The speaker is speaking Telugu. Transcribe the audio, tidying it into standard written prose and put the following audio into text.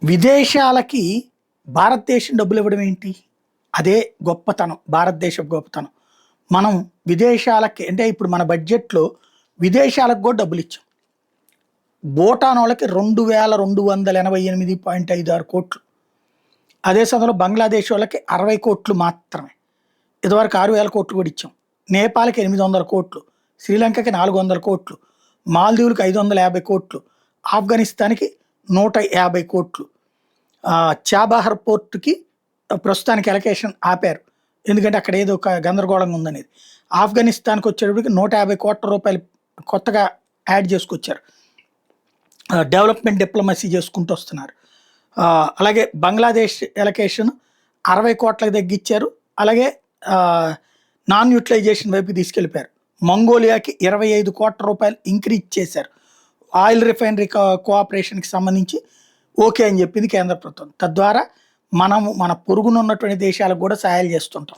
విదేశాలకి భారతదేశం డబ్బులు ఇవ్వడం ఏంటి? అదే గొప్పతనం. భారతదేశపు గొప్పతనం. మనం విదేశాలకి అంటే ఇప్పుడు మన బడ్జెట్‌లో విదేశాలకు గూడా డబ్బులిచ్చాం. భూటానోళ్ళకి 2288.56 కోట్లు. అదే సమయంలో బంగ్లాదేశ్ వాళ్ళకి 60 కోట్లు మాత్రమే. ఇదివరకు 6,000 కోట్లు కూడా ఇచ్చాం. నేపాల్‌కి 800 కోట్లు. శ్రీలంకకి 400 కోట్లు. మాల్దీవులకి 550 కోట్లు. ఆఫ్ఘనిస్తాన్‌కి 150 కోట్లు. చాబహార్ పోర్ట్‌కి ప్రస్తుతానికి అలొకేషన్ ఆపారు. ఎందుకంటే అక్కడ ఏదో ఒక గందరగోళంగా ఉందనేది. ఆఫ్ఘనిస్తాన్‌కి వచ్చేటప్పటికి 150 కోట్ల రూపాయలు కొత్తగా యాడ్ చేసుకొచ్చారు. డెవలప్‌మెంట్ డిప్లొమసీ చేసుకుంటూ వస్తున్నారు. అలాగే బంగ్లాదేశ్ అలొకేషన్ 60 కోట్లకు తగ్గించారు. అలాగే నాన్ యూటిలైజేషన్ వైపుకి తీసుకెళ్ళిపోయారు. మంగోలియాకి 25 కోట్ల రూపాయలు ఇంక్రీజ్ చేశారు. ఆయిల్ రిఫైనరీ కోఆపరేషన్‌కి సంబంధించి ఓకే అని చెప్పింది కేంద్ర ప్రభుత్వం. తద్వారా మనము మన పొరుగునున్నటువంటి దేశాలకు కూడా సహాయాలు చేస్తుంటాం.